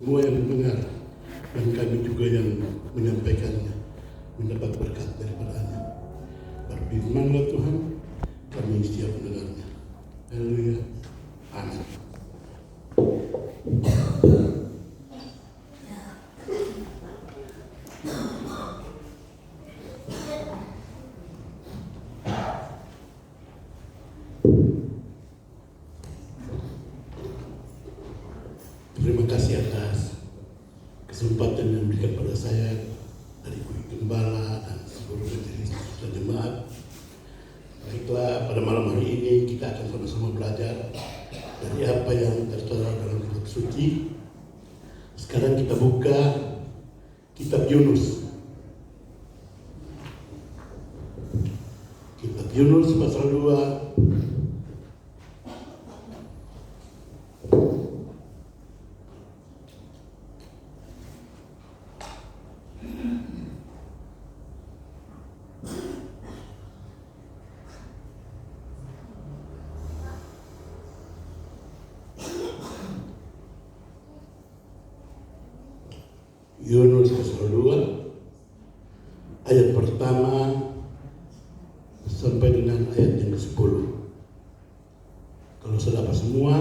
Semua yang mendengar dan kami juga yang menyampaikannya mendapat berkat daripadanya. Berfirmanlah Tuhan, kami siap mendengarnya. Haleluya. Amin. Terima kasih atas kesempatan yang diberikan pada saya dari Gembala dan seluruh majelis dan jemaat. Baiklah, pada malam hari ini kita akan sama-sama belajar dari apa yang tertera dalam kitab suci. Sekarang kita buka kitab Yunus. Kitab Yunus pasal 2. Yunus pasal 2 ayat pertama sampai dengan ayat yang ke-10. Kalau saudara semua,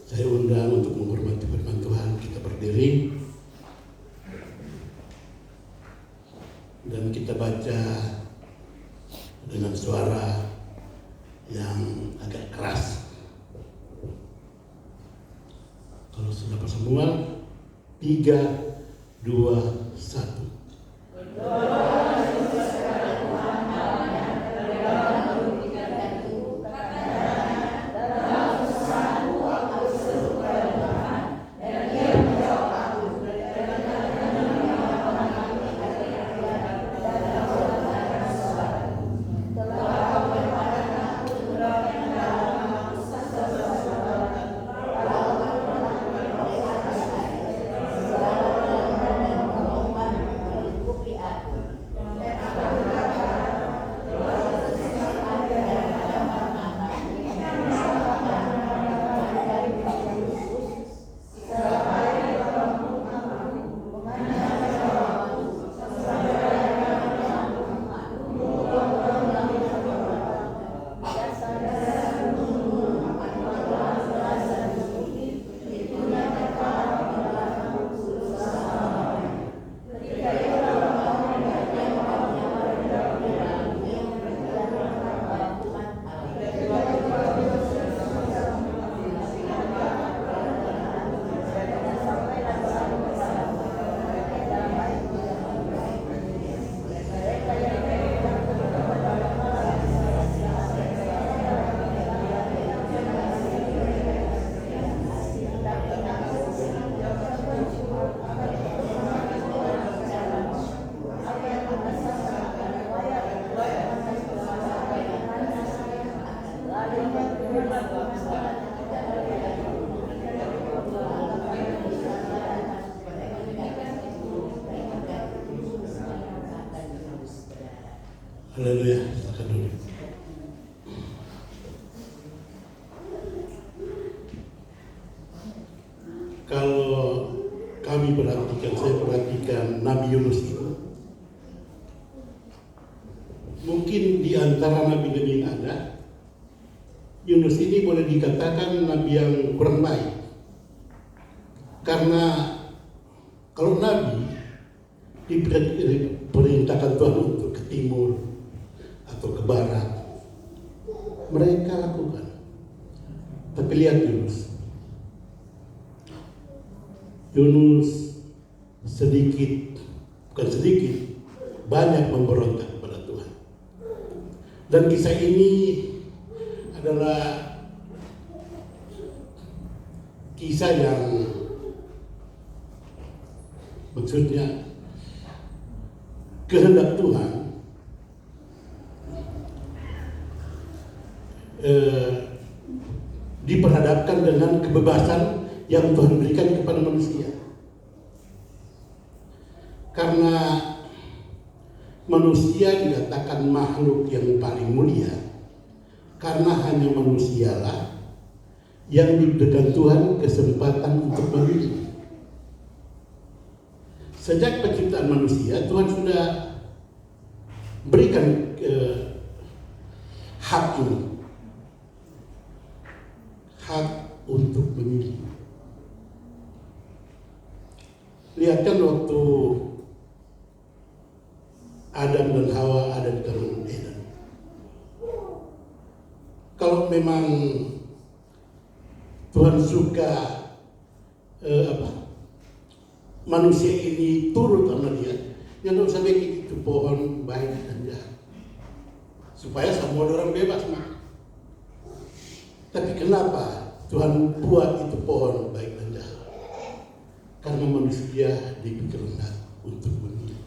saya undang untuk menghormati firman Tuhan. Kita berdiri dan kita baca dengan suara yang agak keras. Kalau saudara semua, 3, 2, 1. Haleluya, silakan dulu. Kalau kami perhatikan, saya perhatikan Nabi Yunus itu, mungkin di antara nabi-nabi yang ada, Yunus ini boleh dikatakan nabi yang kurang baik. Karena kalau nabi diperintahkan Tuhan untuk ke timur atau ke barat, mereka lakukan. Tapi lihat Yunus bukan sedikit, banyak memberontak kepada Tuhan. Dan kisah ini adalah kisah yang maksudnya kehendak Tuhan diperhadapkan dengan kebebasan yang Tuhan berikan kepada manusia. Karena manusia dikatakan makhluk yang paling mulia, karena hanya manusialah yang diberikan Tuhan kesempatan untuk Sejak penciptaan manusia, Tuhan sudah berikan hak ini, hak untuk memilih. Lihat kan waktu Adam dan Hawa ada di Taman Eden. Kalau memang Tuhan suka manusia ini turut sama dia, yang tidak usah bikin itu pohon baik dan jahat, supaya semua orang bebas makan. Tapi kenapa Tuhan buat itu pohon baik dan jahat? Karena manusia diberi kehendak untuk memilih.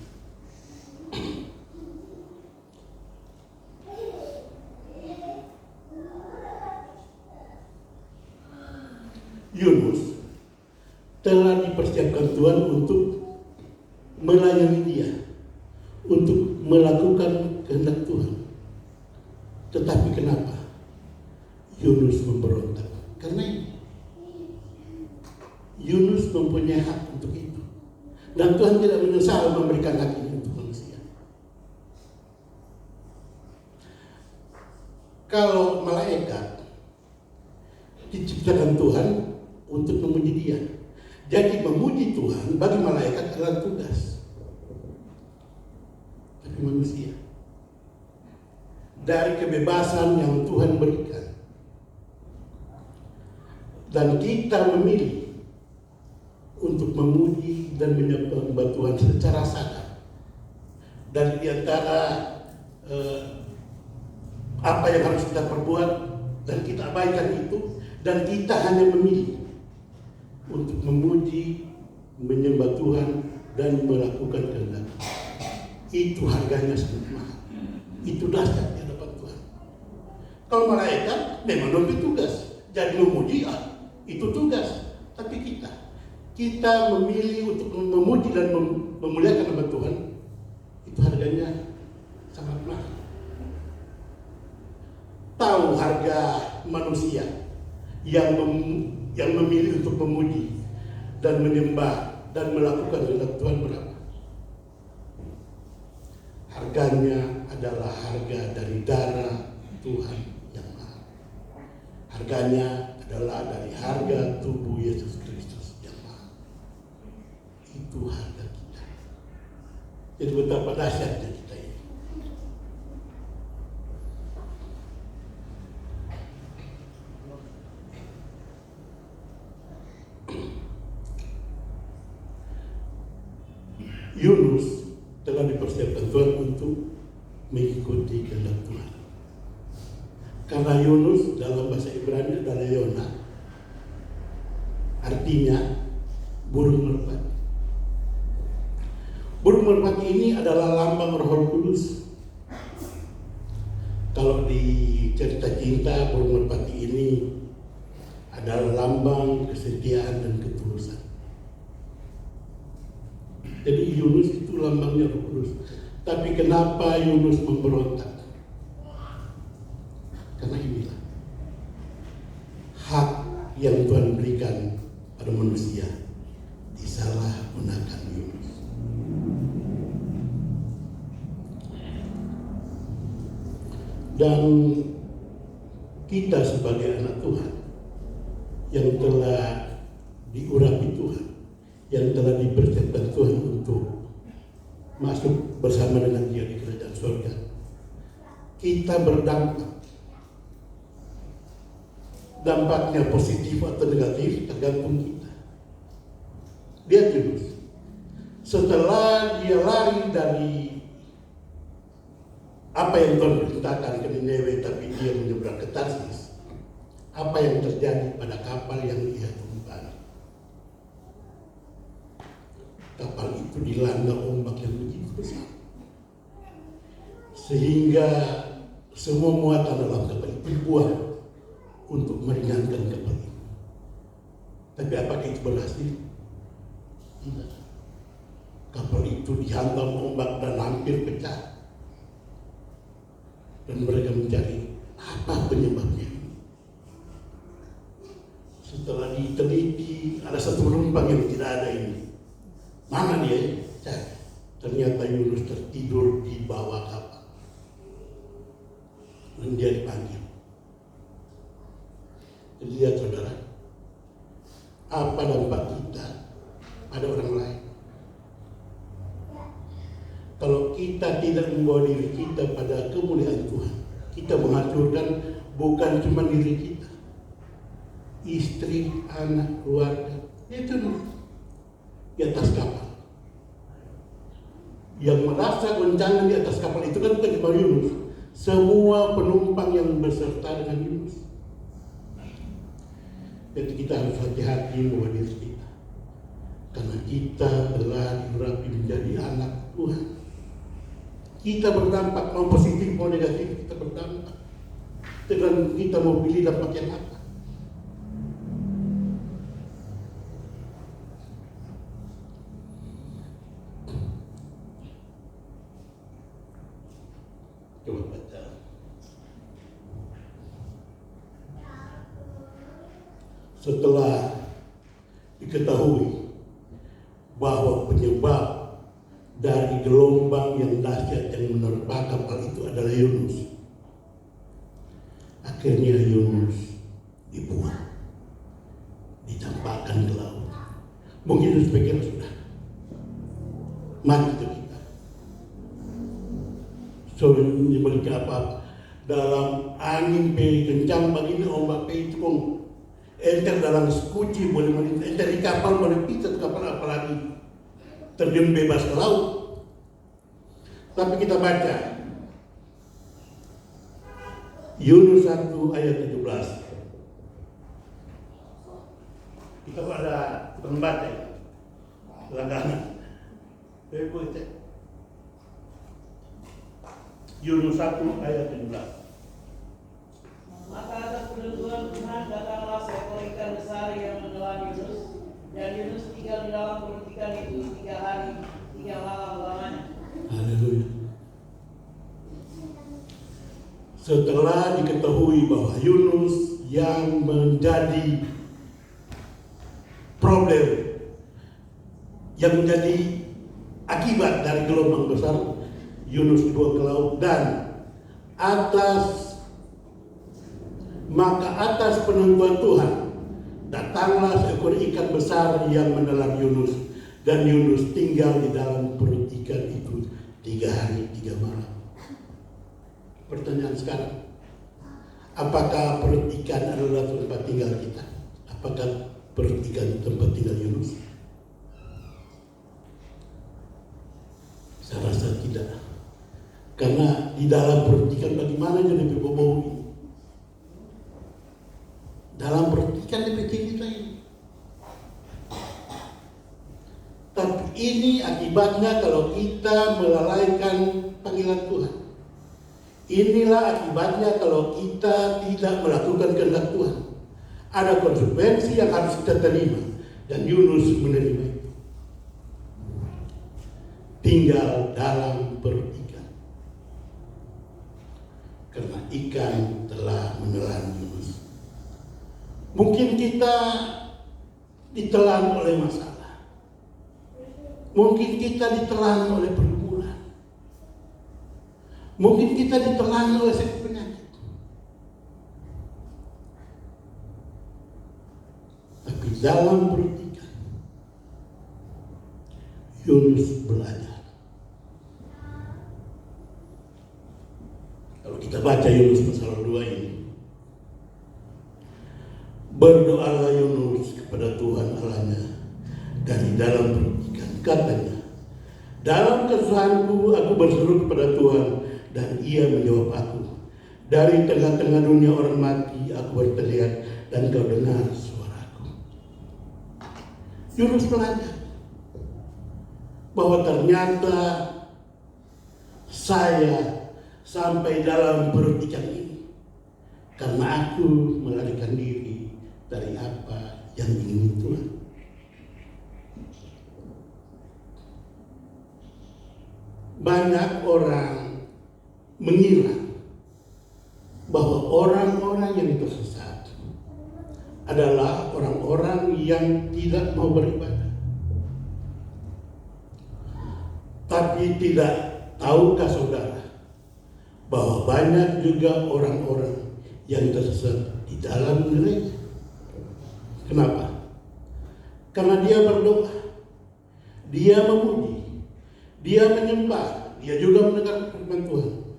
Yunus telah dipersiapkan Tuhan untuk melayani dia, untuk melakukan kehendak Tuhan. Tetapi kenapa Yunus memberontak? Karena ini Yunus mempunyai hak untuk itu, dan Tuhan tidak menyesal memberikan hak ini untuk manusia. Kalau malaikat diciptakan Tuhan untuk memuji dia, jadi memuji Tuhan bagi malaikat adalah tugas. Tapi manusia, dari kebebasan yang Tuhan berikan, dan kita memilih untuk memuji dan menyembah Tuhan secara sadar. Dan di antara apa yang harus kita perbuat dan kita abaikan itu, dan kita hanya memilih untuk memuji, menyembah Tuhan dan melakukan kehendak. Itu harganya sangat mahal. Itu dahsyat di hadapan Tuhan. Kalau malaikat memang memberi tugas, jadi memuji itu tugas. Tapi kita memilih untuk memuji dan memuliakan nama Tuhan, itu harganya sangat mahal. Tahu harga manusia yang memilih untuk memuji dan menyembah dan melakukan kehendak Tuhan berapa? Harganya adalah harga dari darah Tuhan yang mahal. Harganya adalah dari harga tubuh Yesus Kristus yang mahal. Itu harga kita. Jadi betapa dahsyatnya kita ini. Yunus telah dipersiapkan Tuhan untuk mengikuti kehendak Tuhan. Karena Yunus dalam bahasa Ibrani adalah Yona, artinya burung merpati. Burung merpati ini adalah lambang Roh Kudus. Kalau di cerita cinta, burung merpati ini adalah lambang kesetiaan dan ketulusan. Jadi Yunus itu lambangnya Roh Kudus. Tapi kenapa Yunus memberontak? Karena inilah hak yang Tuhan berikan pada manusia disalahgunakan Yunus. Dan kita sebagai anak Tuhan yang telah diurapi Tuhan, yang telah dipersiapkan Tuhan untuk masuk bersama dengan Dia di kerajaan surga, kita berdampak. Dampaknya positif atau negatif tergantung kita. Lihat Yunus, setelah dia lari dari apa yang Tuhan perintahkan ke Niniwe, tapi dia menyeberang ke Tarsis, apa yang terjadi pada kapal yang dia tumpangi? Kapal itu dilanda ombak yang begitu besar, sehingga semua muatan dalam kapal itu dibuang untuk meringankan kapal itu. Tapi apakah itu berhasil? Tidak. Kapal itu dihantam ombak dan hampir pecah. Dan mereka mencari apa penyebabnya. Setelah diteliti, ada satu penumpang yang tidak ada ini. Mana dia? Ternyata Yunus tertidur di bawah kapal. Dan dia dipanggil. Jadi lihat saudara, apa dampak kita pada orang lain? Kalau kita tidak membawa diri kita pada kemuliaan Tuhan, kita menghancurkan bukan cuma diri kita, istri, anak, keluarga, itu di atas kapal. Yang merasa goncangan di atas kapal itu kan bukan cuma Yunus, semua penumpang yang beserta dengan Yunus. Jadi kita harus hati-hati membawa diri kita, karena kita telah diurapi menjadi anak Tuhan. Kita berdampak, mau positif mau negatif, kita berdampak. Dengan kita mau pilih dampak yang apa. Coba baca. Setelah diketahui bahwa penyebab dari gelombang yang dahsyat yang menerpa kapal itu adalah Yunus, akhirnya Yunus dibuang, dicampakkan ke laut. Mungkin Yunus pikir sudah mati kita. Sebenarnya apa? Dalam angin kencang begini, ombak itu enter dalam sekuci boleh melintas, enter di kapal boleh picat kapal, apalagi terjun bebas ke laut. Tapi kita baca Yunus 1 ayat 17. Kita ada membaca langganan. Yunus 1 ayat 17. Maka atas peneguhan Tuhan datanglah seekor ikan besar yang menelan Yunus, dan Yunus tinggal di dalam perut ikan itu 3 hari 3 malam lamanya. Haleluya. Setelah diketahui bahwa Yunus yang menjadi problem, yang menjadi akibat dari gelombang besar, Yunus dibuang ke laut, dan atas penentuan Tuhan datanglah seekor ikan besar yang menelan Yunus, dan Yunus tinggal di dalam perut ikan itu 3 hari 3 malam. Pertanyaan sekarang, apakah perut ikan adalah tempat tinggal kita? Apakah perut ikan tempat tinggal Yunus? Saya rasa tidak. Karena di dalam perut ikan bagaimana jadi berbau ini? Dalam perut ikan lebih tinggi lagi. Tapi ini akibatnya kalau kita melalaikan panggilan Tuhan. Inilah akibatnya kalau kita tidak melakukan kehendak Tuhan. Ada konsekuensi yang harus kita terima, dan Yunus menerima itu. Tinggal dalam perut ikan, karena ikan telah menelan Yunus. Mungkin kita ditelan oleh masalah, mungkin kita ditelan oleh pergumulan, mungkin kita ditelan oleh sakit penyakit. Tapi dalam perut ikan, Yunus belajar. Kalau kita baca Yunus pasal 2 ini, berdoalah Yunus kepada Tuhan Allahnya dari dalam perut ikan. Katanya, dalam kesusahanku aku berseru kepada Tuhan, dan Ia menjawab aku. Dari tengah-tengah dunia orang mati aku berteriak, dan Kau dengar suaraku. Yunus belajar bahwa ternyata saya sampai dalam perut ikan ini karena aku melarikan diri dari apa yang diingini Tuhan. Banyak orang mengira bahwa orang-orang yang tersesat adalah orang-orang yang tidak mau beribadah. Tapi tidak tahukah saudara bahwa banyak juga orang-orang yang tersesat di dalam gereja? Kenapa? Karena dia berdoa, dia memuji, dia menyembah, dia juga mendengar firman Tuhan.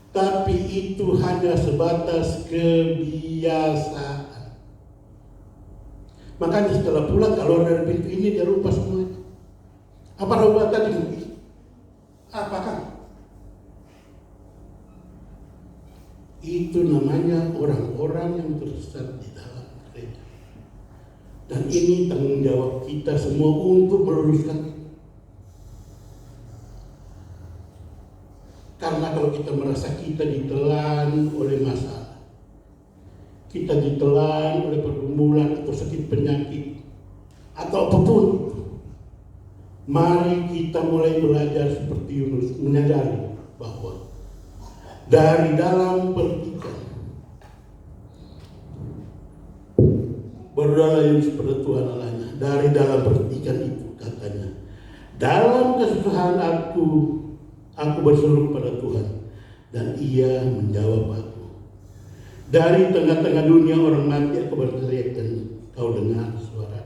Tapi itu hanya sebatas kebiasaan. Makanya setelah pulang keluar dari pintu ini dia lupa semuanya. Apa roba tadi mungkin? Apakah? Itu namanya orang-orang yang tersesat di dalam gereja. Dan ini tanggung jawab kita semua untuk meluruskan itu. Karena kalau kita merasa kita ditelan oleh masalah, kita ditelan oleh pergumulan atau sakit penyakit atau apapun itu, mari kita mulai belajar seperti Yunus, menyadari bahwa dari dalam pertikaian berdoalah Yunus pada Tuhan Allahnya. Dari dalam pertikaian itu katanya, dalam kesusahan aku berseru pada Tuhan dan Ia menjawab aku. Dari tengah-tengah dunia orang mati aku berteriak dan kau dengar suara.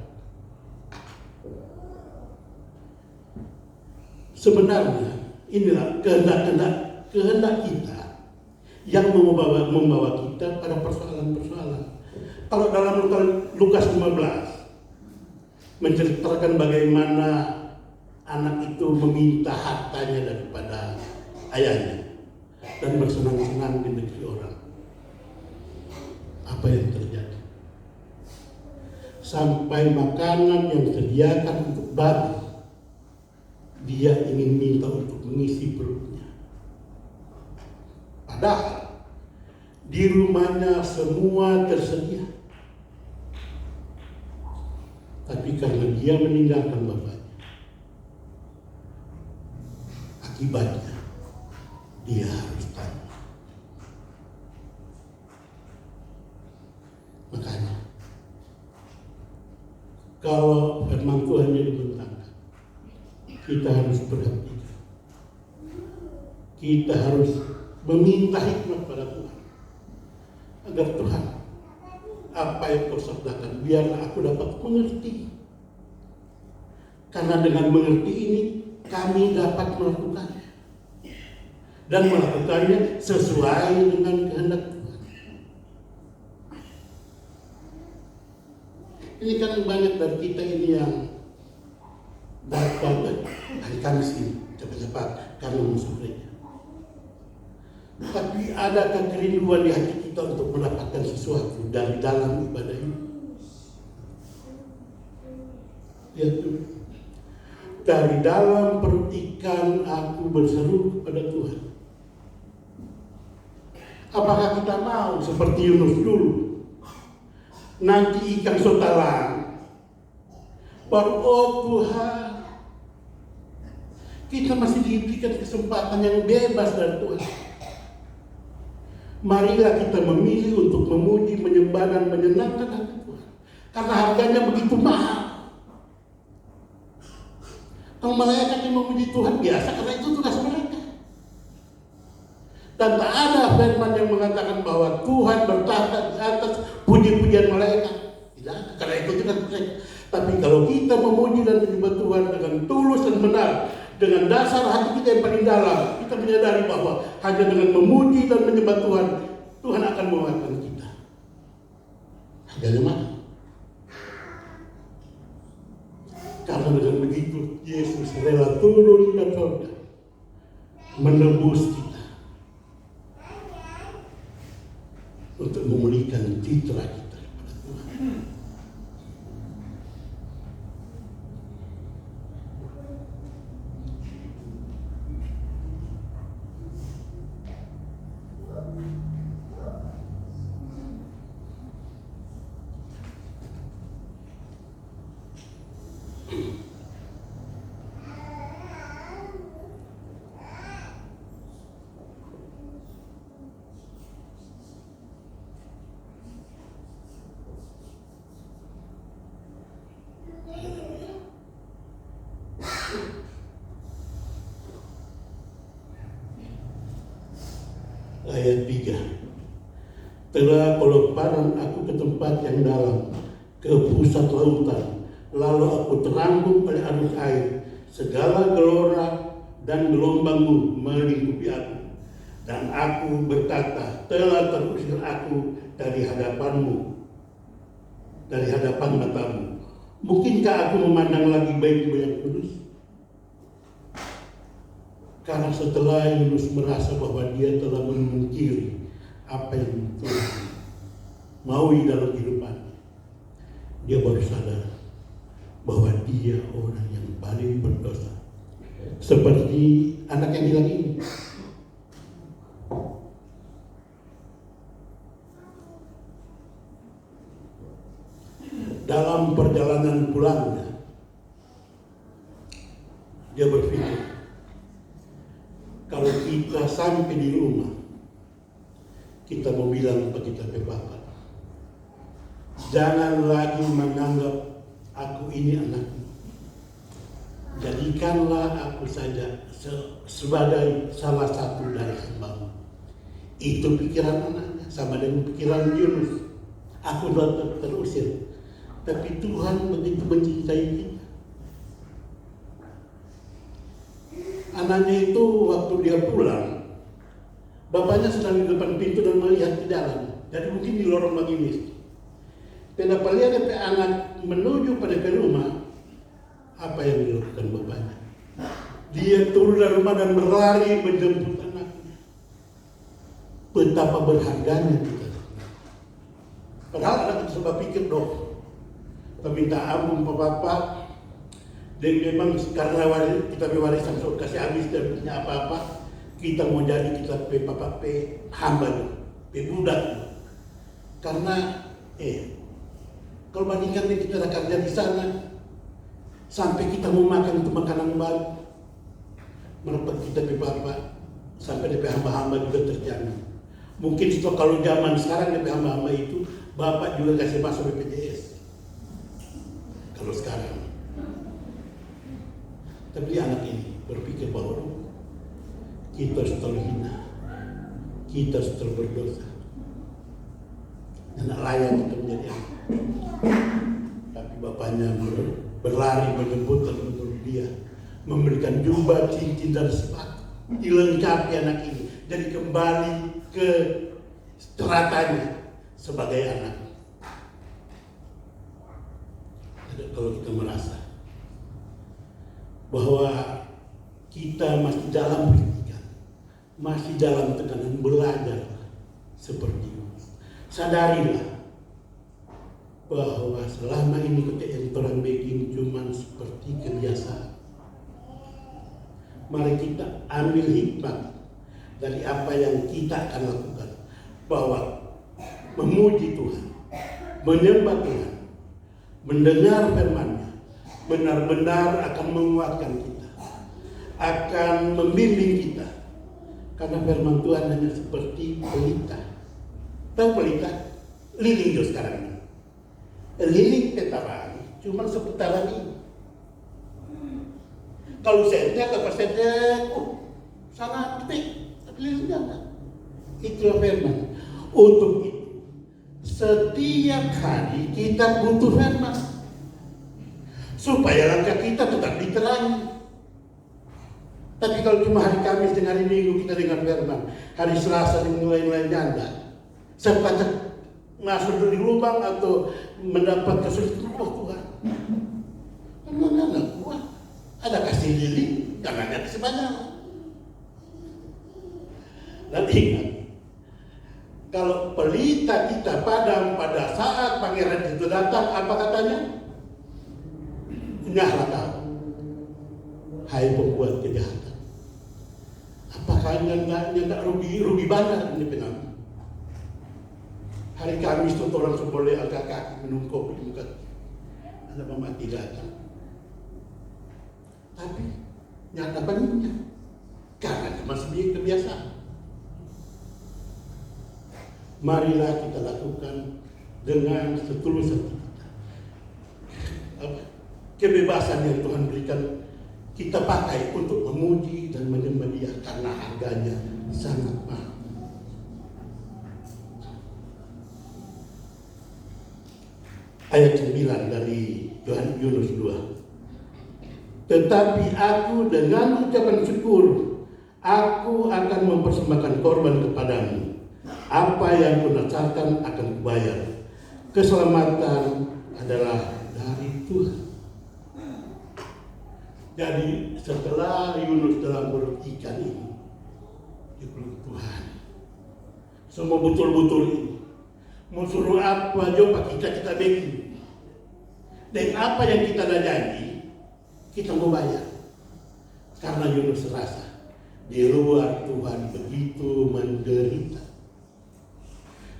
Sebenarnya inilah kehendak kita yang membawa kita pada persoalan-persoalan. Kalau dalam Lukas 15 menceritakan bagaimana anak itu meminta hartanya daripada ayahnya dan bersenang-senang di negeri orang. Apa yang terjadi? Sampai makanan yang disediakan untuk babi, dia ingin minta untuk mengisi perutnya. Padahal di rumahnya semua tersedia. Tapi karena dia meninggalkan bapaknya, akibatnya dia harus tanggung. Makanya kalau firman Tuhan yang dibentangkan, kita harus perhatikan, kita harus meminta hikmat pada Tuhan agar Tuhan, apa yang kau sabdakan biarlah aku dapat mengerti, karena dengan mengerti ini kami dapat melakukannya dan melakukannya sesuai dengan kehendak Tuhan. Ini kan banyak dari kita ini yang datang hari Kamis ini cepat-cepat karena masuk gereja. Tapi adakah kerinduan di hati kita untuk mendapatkan sesuatu dari dalam ibadah ini? Lihat dulu. Dari dalam perut ikan aku berseru kepada Tuhan. Apakah kita mau seperti Yunus dulu? Nanti ikan sotalang, baru oh Tuhan, kita masih diberikan kesempatan yang bebas dari Tuhan. Marilah kita memilih untuk memuji, menyembah dan menyenangkan hati Tuhan, karena harganya begitu mahal. Kalau malaikat yang memuji Tuhan biasa, karena itu tugas mereka. Dan tak ada firman yang mengatakan bahwa Tuhan bertahta di atas puji-pujian malaikat. Tidak ada, karena itu tugas mereka. Tapi kalau kita memuji dan menyembah Tuhan dengan tulus dan benar, dengan dasar hati kita yang paling dalam, kita menyadari bahwa hanya dengan memuji dan menyembah Tuhan, Tuhan akan menguatkan kita. Harganya mana? Karena dengan begitu Yesus rela turun ke surga menebus kita untuk memulihkan citra kita kepada Tuhan. Ayat 3. Telah peleparan aku ke tempat yang dalam, ke pusat lautan, lalu aku terangkum oleh arus air, segala gelora dan gelombangmu melingkupi aku. Dan aku berkata, telah terusir aku dari hadapanmu, dari hadapan matamu. Mungkinkah aku memandang lagi baikmu yang kudus? Karena setelah Yunus merasa bahwa dia telah memungkiri apa yang Tuhan maui dalam kehidupannya, dia baru sadar bahwa dia orang yang paling berdosa. Seperti anak yang hilang ini. Dalam perjalanan pulangnya, dia berpikir, kalau kita sampai di rumah, kita mau bilang kepada kita Bapak, jangan lagi menganggap aku ini anakmu. Jadikanlah aku saja sebagai salah satu dari hambamu. Itu pikiran anaknya, sama dengan pikiran Yunus. Aku sudah terusir, tapi Tuhan begitu mencintai kita. Anaknya itu waktu dia pulang, bapaknya sedang di depan pintu dan melihat ke dalam. Jadi mungkin di lorong begini. Kenapa lihat anak menuju pada ke rumah? Apa yang dilakukan bapaknya? Dia turun dari rumah dan berlari menjemput anaknya. Betapa berharganya kita. Padahal anak itu sebab pikir dong, minta ampun Bapak. Dan memang karena kita warisan so kasih habis dan punya apa-apa, kita mau jadi kita Bapak hamba, budak. Karena kalau bandingkan kita ada kerja di sana, sampai kita mau makan itu makanan baru, mendapat kita Bapak sampai DP hamba-hamba juga terjamin. Mungkin kalau zaman sekarang DP hamba-hamba itu Bapak juga kasih masuk BPJS. Kalau sekarang. Tapi anak ini berpikir bahwa kita sudah hina, kita sudah berdosa, dan layak kita menjadi anak. Tapi bapaknya berlari menjemput dan menurut dia, memberikan jubah, cincin dan sepatu, dilengkapi anak ini, jadi kembali ke stratanya sebagai anak. Jadi kalau kita merasa bahwa kita masih dalam pendidikan, masih dalam tekanan belajar seperti itu, sadarilah bahwa selama ini kita yang orang bikin cuma seperti kebiasaan. Mari kita ambil hikmat dari apa yang kita akan lakukan, bahwa memuji Tuhan, menyembah Tuhan, mendengar firman-Nya benar-benar akan menguatkan kita, akan membimbing kita. Karena firman Tuhan hanya seperti pelita. Tahu pelita? Lilin jo sekarang ini. Lilin petaran, cuma seputaran ini. Kalau sentek apa sentek, sangat detik, tapi lilinnya enggak. Itulah firman. Untuk itu, setiap hari kita butuh firman, supaya langkah kita tetap diterangi. Tapi kalau cuma hari Kamis dengan hari Minggu kita dengar firman, hari Selasa dengan lain-lainnya ada, sepanjang masuk di lubang atau mendapat kesulitan Tuhan. Enggak kuat. Ada kasih lilin, jangan ada sebanyak. Dan ingat, kalau pelita kita padam pada saat pangeran itu datang, apa katanya? Nyahlah kau, hai pembuat kejahatan. Apakah anda rugi banyak ini pengamu? Hari Kamis itu orang boleh agak kaki menungkuk di muka, ada memati datang. Tapi nyata benarnya, karena cuma sebagai kebiasaan. Marilah kita lakukan dengan setulus hati kita. Kebebasan yang Tuhan berikan kita pakai untuk memuji dan menyembah Dia karena harganya sangat mahal. ayat 9 dari Yunus 2. Tetapi aku dengan ucapan syukur, aku akan mempersembahkan korban kepadamu. Apa yang kunasarkan akan kubayar. Keselamatan adalah dari Tuhan. Jadi setelah Yunus dalam perut ikan ini, di perut Tuhan, semua betul-betul ini, mau suruh apa juga kita bikin. Dan apa yang kita dah janji, kita mau bayar. Karena Yunus rasa di luar Tuhan begitu menderita.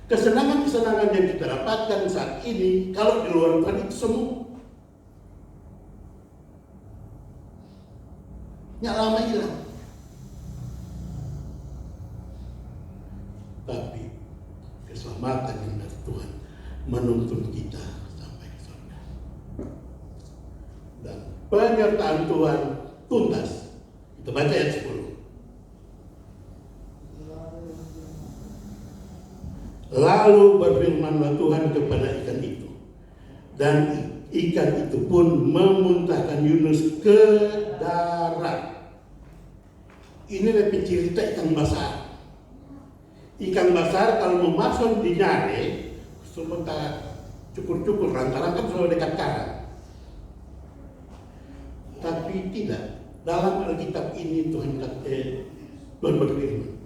Kesenangan-kesenangan yang kita dapatkan saat ini, kalau di luar Tuhan itu semua nggak lama hilang. Tapi keselamatan yang dari Tuhan menuntun kita sampai ke surga. Dan penyertaan Tuhan tuntas. Kita baca ayat 10. Lalu berfirmanlah Tuhan kepada ikan itu, dan ikan itu pun memuntahkan Yunus ke darat. Ini lebih cerita ikan besar. Ikan besar kalau mau masuk di nyare, sebentar cukur-cukur lantaran kan selalu dekat karang. Tapi tidak. Dalam Alkitab ini Tuhan berfirman,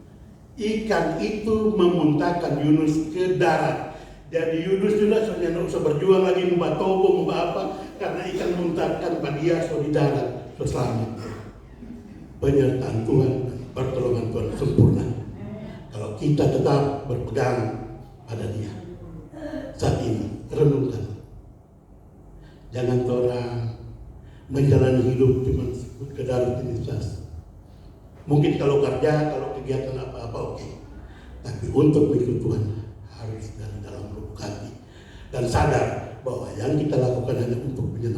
ikan itu memuntahkan Yunus ke darat. Jadi Yunus juga sebenarnya tidak usah berjuang lagi membawa tobo, membawa apa, karena ikan memuntahkan pada dia di darat, selamat. Penyertaan Tuhan, pertolongan Tuhan sempurna. Kalau kita tetap berpegang pada Dia. Saat ini renungkan. Jangan orang menjalani hidup cuma sekedar rutinitas. Mungkin kalau kerja, kalau kegiatan apa-apa oke. Tapi untuk mengikut Tuhan harus dari dalam lubuk hati dan sadar bahwa yang kita lakukan hanya untuk menyenangkan